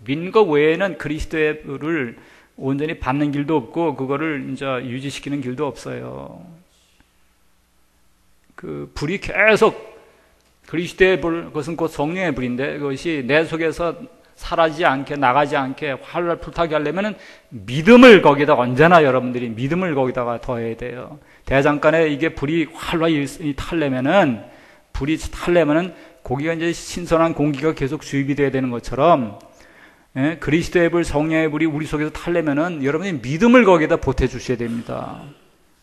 믿는 것 외에는 그리스도의 불을 온전히 받는 길도 없고, 그거를 이제 유지시키는 길도 없어요. 그 불이 계속, 그리스도의 불, 그것은 곧 성령의 불인데, 그것이 내 속에서 사라지지 않게, 나가지 않게 활활 불타게 하려면 믿음을 거기다, 언제나 여러분들이 믿음을 거기다가 더해야 돼요. 대장간에 이게 불이 활활 타려면은, 거기가 이제 신선한 공기가 계속 주입이 돼야 되는 것처럼, 예? 그리스도의 불, 성령의 불이 우리 속에서 타려면은 여러분이 믿음을 거기다 보태주셔야 됩니다.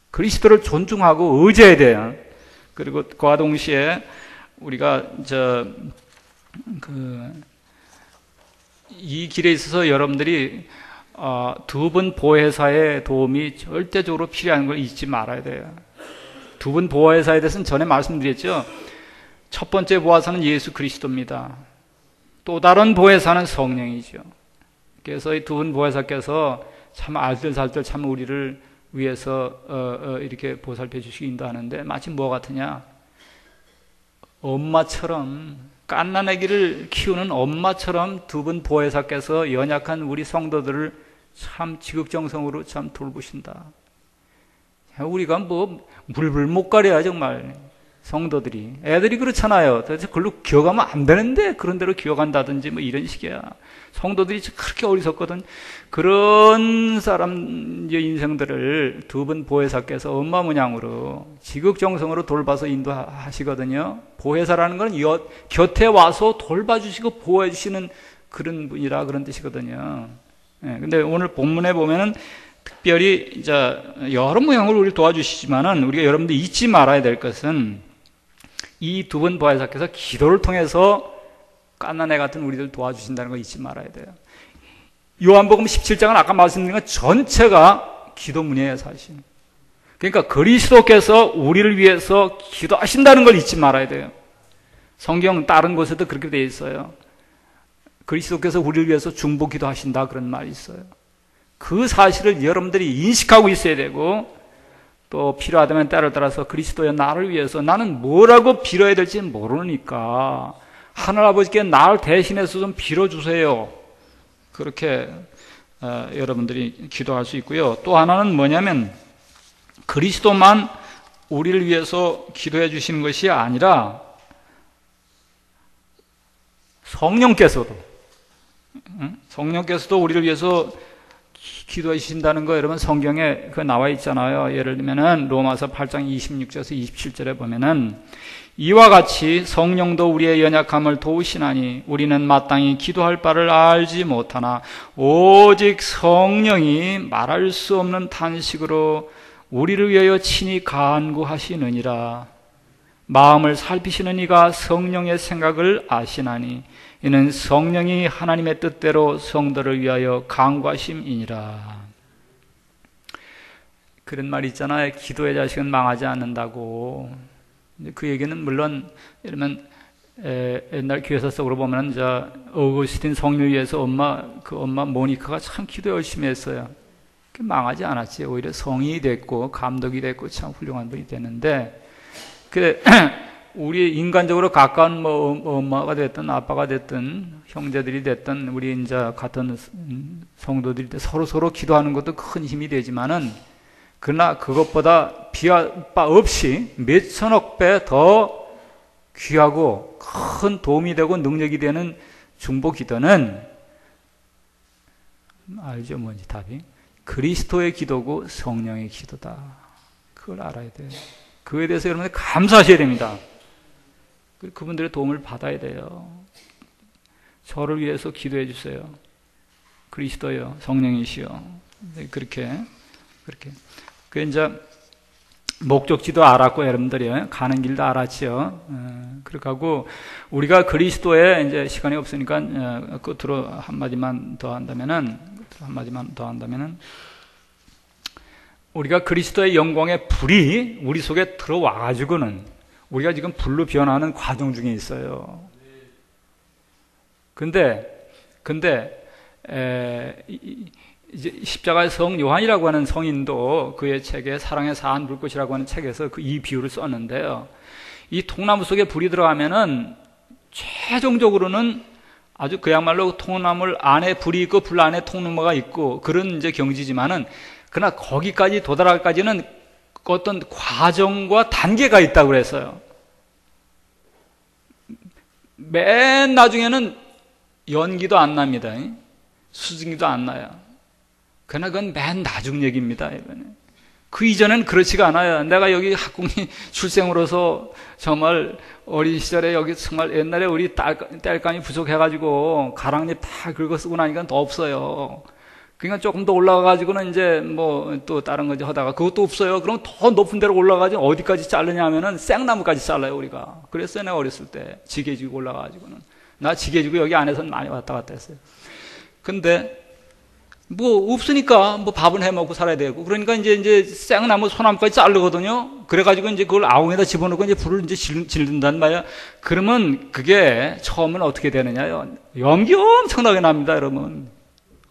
그리스도를 존중하고 의지해야 돼요. 그리고 그와 동시에 우리가 이 길에 있어서 여러분들이 두 분 보혜사의 도움이 절대적으로 필요한 걸 잊지 말아야 돼요. 두 분 보혜사에 대해서는 전에 말씀드렸죠. 첫 번째 보혜사는 예수 그리스도입니다. 또 다른 보혜사는 성령이죠. 그래서 이 두 분 보혜사께서 참 알뜰살뜰 참 우리를 위해서 이렇게 보살펴 주시기 인도하는데, 마치 뭐 같으냐? 엄마처럼, 갓난아기를 키우는 엄마처럼 두 분 보혜사께서 연약한 우리 성도들을 참 지극정성으로 참 돌보신다. 우리가 뭐 물불 못 가려야 정말. 성도들이, 애들이 그렇잖아요. 도대체 그걸로 기억하면 안 되는데 그런 대로 기억한다든지 뭐 이런 식이야. 성도들이 그렇게 어리석거든. 그런 사람 인생들을 두 분 보혜사께서 엄마 모양으로 지극정성으로 돌봐서 인도하시거든요. 보혜사라는 건 곁에 와서 돌봐주시고 보호해주시는 그런 분이라 그런 뜻이거든요. 근데 오늘 본문에 보면은 특별히 이제 여러 모양으로 우리를 도와주시지만은, 우리가 여러분들 잊지 말아야 될 것은 이 두 분 보혜사께서 기도를 통해서 갓난애 같은 우리들 도와주신다는 거 잊지 말아야 돼요. 요한복음 17장은 아까 말씀드린 것 전체가 기도문이에요, 사실. 그러니까 그리스도께서 우리를 위해서 기도하신다는 걸 잊지 말아야 돼요. 성경 다른 곳에도 그렇게 되어 있어요. 그리스도께서 우리를 위해서 중보 기도하신다 그런 말이 있어요. 그 사실을 여러분들이 인식하고 있어야 되고, 또 필요하다면 때를 따라서 그리스도여 나를 위해서 나는 뭐라고 빌어야 될지 모르니까 하늘아버지께 나를 대신해서 좀 빌어주세요. 그렇게 여러분들이 기도할 수 있고요. 또 하나는 뭐냐면 그리스도만 우리를 위해서 기도해 주시는 것이 아니라 성령께서도 우리를 위해서 기도해 주신다는 거 여러분 성경에 그 나와 있잖아요. 예를 들면은 로마서 8장 26절에서 27절에 보면은 이와 같이 성령도 우리의 연약함을 도우시나니 우리는 마땅히 기도할 바를 알지 못하나 오직 성령이 말할 수 없는 탄식으로 우리를 위하여 친히 간구하시느니라. 마음을 살피시는 이가 성령의 생각을 아시나니 이는 성령이 하나님의 뜻대로 성도를 위하여 간구하심이니라. 그런 말이 있잖아요. 기도의 자식은 망하지 않는다고. 그 얘기는 물론 이러면 옛날 교회사 속으로 보면 어거스틴 성령 위해서 엄마 모니카가 참 기도 열심히 했어요. 망하지 않았지. 오히려 성인이 됐고 감독이 됐고 참 훌륭한 분이 됐는데, 우리 인간적으로 가까운 엄마가 됐든 아빠가 됐든 형제들이 됐든 우리 이제 같은 성도들이 서로 기도하는 것도 큰 힘이 되지만은, 그러나 그것보다 비할 바 없이 몇천억 배 더 귀하고 큰 도움이 되고 능력이 되는 중보 기도는 알죠? 뭔지 답이 그리스도의 기도고 성령의 기도다. 그걸 알아야 돼요. 그에 대해서 여러분들 감사하셔야 됩니다. 그분들의 도움을 받아야 돼요. 저를 위해서 기도해 주세요. 그리스도요, 성령이시여. 그렇게. 그 이제 목적지도 알았고 여러분들이 가는 길도 알았지요. 그렇게 하고 우리가 그리스도에 이제 시간이 없으니까 끝으로 한마디만 더 한다면은 우리가 그리스도의 영광의 불이 우리 속에 들어와 가지고는 우리가 지금 불로 변하는 과정 중에 있어요. 근데 이제 십자가의 성 요한이라고 하는 성인도 그의 책에 사랑의 사한 불꽃이라고 하는 책에서 이 비유를 썼는데요. 이 통나무 속에 불이 들어가면은 최종적으로는 아주 그야말로 통나무 안에 불이 있고 불 안에 통나무가 있고 그런 이제 경지지만은, 그러나 거기까지 도달하기까지는 어떤 과정과 단계가 있다고 그랬어요. 맨 나중에는 연기도 안 납니다. 수증기도 안 나요. 그러나 그건 맨 나중 얘기입니다. 그 이전엔 그렇지가 않아요. 내가 여기 학궁이 출생으로서 정말 어린 시절에 여기 정말 옛날에 우리 땔감이 부족해가지고 가랑잎 다 긁어 쓰고 나니까 더 없어요. 그러니까 조금 더 올라가가지고는 이제 뭐 또 다른 거 하다가 그것도 없어요. 그럼 더 높은 데로 올라가가지고 어디까지 자르냐 하면은 생나무까지 잘라요, 우리가. 그랬어요, 내가 어렸을 때. 지게지고 올라가가지고는. 나 지게지고 여기 안에서는 많이 왔다 갔다 했어요. 근데 뭐 없으니까 뭐 밥은 해 먹고 살아야 되고, 그러니까 이제 생나무 소나무까지 자르거든요. 그래가지고 이제 그걸 아웅에다 집어넣고 이제 불을 이제 질른단 말이야. 그러면 그게 처음은 어떻게 되느냐요? 연기 엄청나게 납니다, 여러분.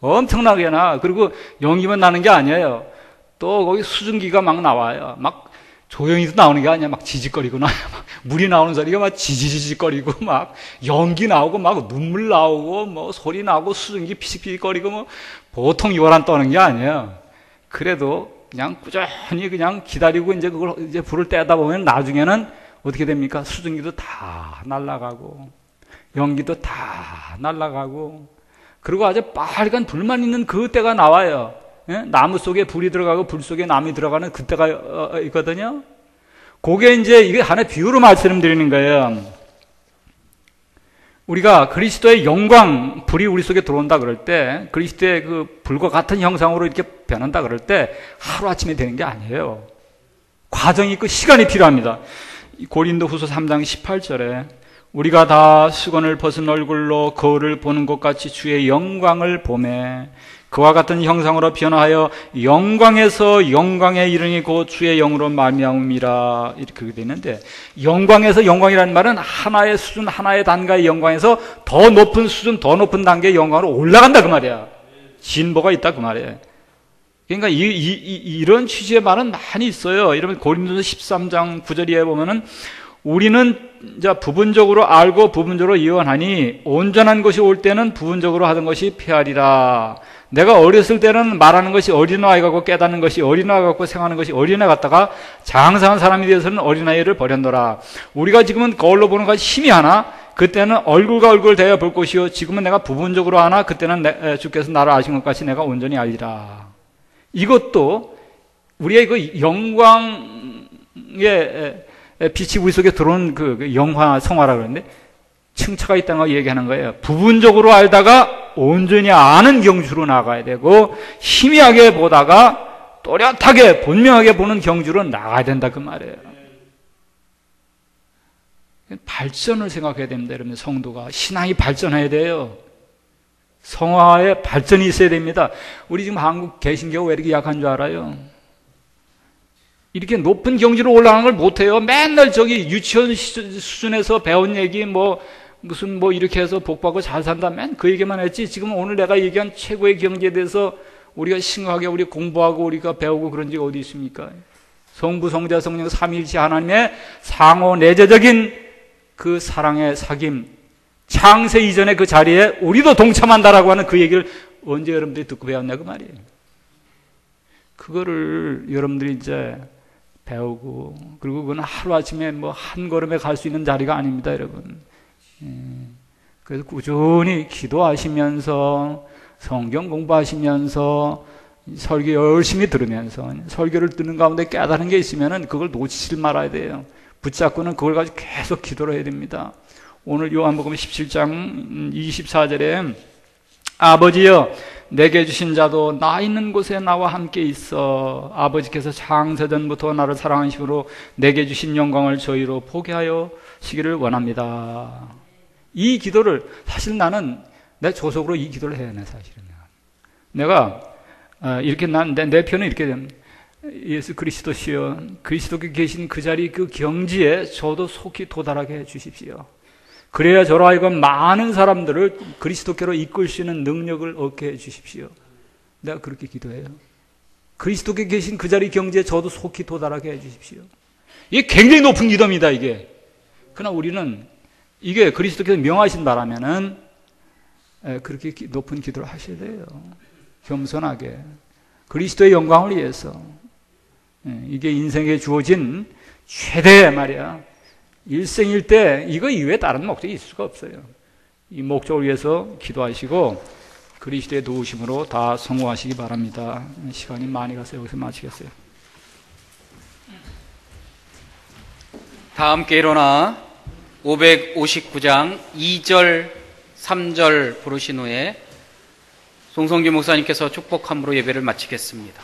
엄청나게 나. 그리고 연기만 나는 게 아니에요. 또 거기 수증기가 막 나와요. 막 조용히도 나오는 게 아니야. 막 지직거리고 나요. 막 물이 나오는 소리가 막 지지지직거리고 막 연기 나오고 막 눈물 나오고 뭐 소리 나오고 수증기 피식피식거리고 뭐 보통 요란 떠는 게 아니에요. 그래도 그냥 꾸준히 그냥 기다리고 이제 그걸 이제 불을 떼다 보면 나중에는 어떻게 됩니까? 수증기도 다 날아가고 연기도 다 날아가고, 그리고 아주 빨간 불만 있는 그 때가 나와요. 예? 나무 속에 불이 들어가고 불 속에 나무이 들어가는 그때가 있거든요. 그게 이제 이게 하나의 비유로 말씀드리는 거예요. 우리가 그리스도의 영광, 불이 우리 속에 들어온다 그럴 때, 그리스도의 그 불과 같은 형상으로 이렇게 변한다 그럴 때 하루아침에 되는 게 아니에요. 과정이 있고 시간이 필요합니다. 고린도후서 3장 18절에 우리가 다 수건을 벗은 얼굴로 거울을 보는 것 같이 주의 영광을 보매 그와 같은 형상으로 변화하여 영광에서 영광에 이르니 곧 주의 영으로 말미암음이라. 이렇게 되는데, 영광에서 영광이라는 말은 하나의 수준, 하나의 단가의 영광에서 더 높은 수준, 더 높은 단계의 영광으로 올라간다 그 말이야. 진보가 있다 그 말이에요. 그러니까 이런 취지의 말은 많이 있어요. 여러분 고린도서 13장 9절에 보면은 우리는 이제 부분적으로 알고 부분적으로 예언하니 온전한 것이 올 때는 부분적으로 하던 것이 패하리라. 내가 어렸을 때는 말하는 것이 어린아이 같고 깨닫는 것이 어린아이 같고 생각하는 것이 어린아이 같다가 장성한 사람이 되어서는 어린아이를 버렸노라. 우리가 지금은 거울로 보는 것이 힘이 하나 그때는 얼굴과 얼굴을 대해 볼 것이요 지금은 내가 부분적으로 하나 그때는 주께서 나를 아신 것 같이 내가 온전히 알리라. 이것도 우리의 그 영광의 빛이 우리 속에 들어오는 그 영화 성화라 그러는데 층차가 있다는 걸 얘기하는 거예요. 부분적으로 알다가 온전히 아는 경주로 나가야 되고 희미하게 보다가 또렷하게 분명하게 보는 경주로 나가야 된다 그 말이에요. 발전을 생각해야 됩니다. 여러분 성도가 신앙이 발전해야 돼요. 성화의 발전이 있어야 됩니다. 우리 지금 한국 개신교가 왜 이렇게 약한 줄 알아요? 이렇게 높은 경지로 올라가는 걸 못해요. 맨날 저기 유치원 수준에서 배운 얘기 무슨 이렇게 해서 복받고 잘 산다 맨 그 얘기만 했지 지금 오늘 내가 얘기한 최고의 경지에 대해서 우리가 심각하게 우리 공부하고 우리가 배우고 그런 게 어디 있습니까? 성부 성자 성령 삼위일체 하나님의 상호 내재적인 그 사랑의 사귐 창세 이전의 그 자리에 우리도 동참한다라고 하는 그 얘기를 언제 여러분들이 듣고 배웠냐 그 말이에요. 그거를 여러분들이 이제 배우고 그리고 그건 하루아침에 한 걸음에 갈 수 있는 자리가 아닙니다 여러분. 그래서 꾸준히 기도하시면서 성경 공부하시면서 설교 열심히 들으면서 설교를 듣는 가운데 깨달은 게 있으면은 그걸 놓치지 말아야 돼요. 붙잡고는 그걸 가지고 계속 기도를 해야 됩니다. 오늘 요한복음 17장 24절에 아버지여 내게 주신 자도 나 있는 곳에 나와 함께 있어 아버지께서 창세전부터 나를 사랑하심으로 내게 주신 영광을 저희로 보게 하여 시기를 원합니다. 이 기도를 사실 나는 내 조속으로 이 기도를 해야 해. 사실은 내가 이렇게 내 편은 이렇게 됩니다. 예수 그리스도시여 그리스도께 계신 그 자리 그 경지에 저도 속히 도달하게 해 주십시오. 그래야 저로 하여금 많은 사람들을 그리스도께로 이끌 수 있는 능력을 얻게 해 주십시오. 내가 그렇게 기도해요. 그리스도께 계신 그 자리 경지에 저도 속히 도달하게 해 주십시오. 이게 굉장히 높은 기도입니다 이게. 그러나 우리는 이게 그리스도께서 명하신다라면은 그렇게 높은 기도를 하셔야 돼요. 겸손하게 그리스도의 영광을 위해서. 이게 인생에 주어진 최대의 말이야. 일생일대 이거 이외에 다른 목적이 있을 수가 없어요. 이 목적을 위해서 기도하시고 그리스도의 도우심으로 다 성공하시기 바랍니다. 시간이 많이 가서 여기서 마치겠어요. 다 함께 일어나 559장 2절 3절 부르신 후에 송성규 목사님께서 축복함으로 예배를 마치겠습니다.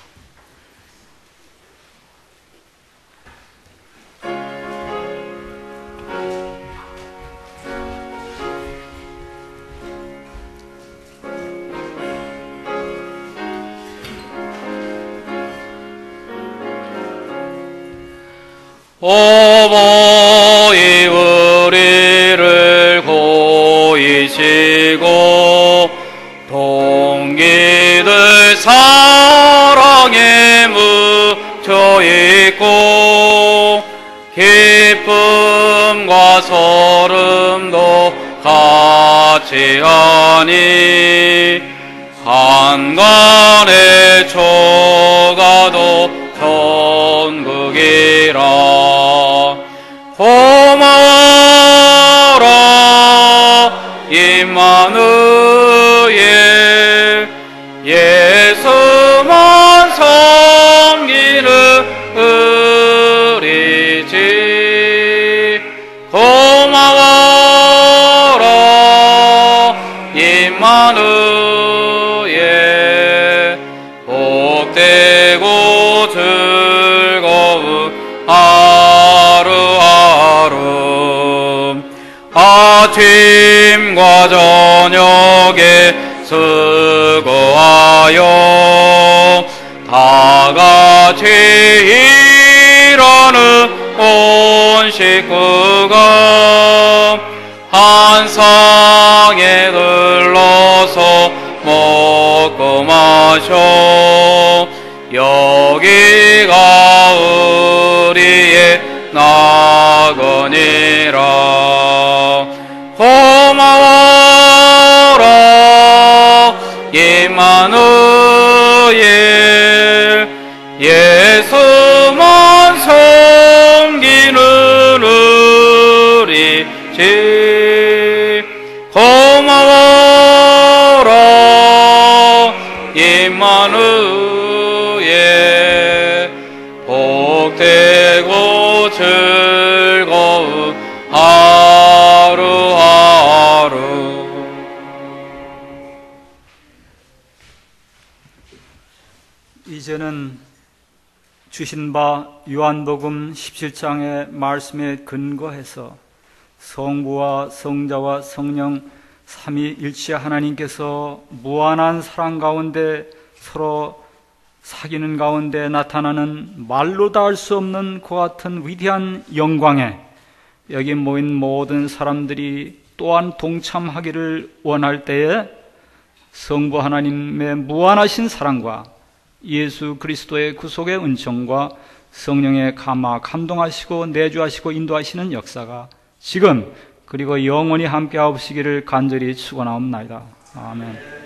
어머니 우리를 고이시고 동기들 사랑에 묻혀있고 기쁨과 소름도 같이 하니 한간의 초가도 천국이라. 고마워라 임마누엘 예수만 섬기는 우리지. 고마워라 임마누엘 복되고 즐거운 하루하루 아침과 저녁에 수고하여 먹고 마셔 여기가 우리의 나거니라. 고마워라 임마누엘 예수만 섬기는 우리 집. 고마워라 임마누엘 복되고 즐거운 하루하루. 이제는 주신 바 요한복음 17장의 말씀에 근거해서 성부와 성자와 성령 삼위일체 하나님께서 무한한 사랑 가운데 서로 사귀는 가운데 나타나는 말로 다 할 수 없는 그와 같은 위대한 영광에 여기 모인 모든 사람들이 또한 동참하기를 원할 때에 성부 하나님의 무한하신 사랑과 예수 그리스도의 구속의 은총과 성령의 감동하시고 내주하시고 인도하시는 역사가 지금 그리고 영원히 함께하시기를 간절히 축원하옵나이다. 아멘.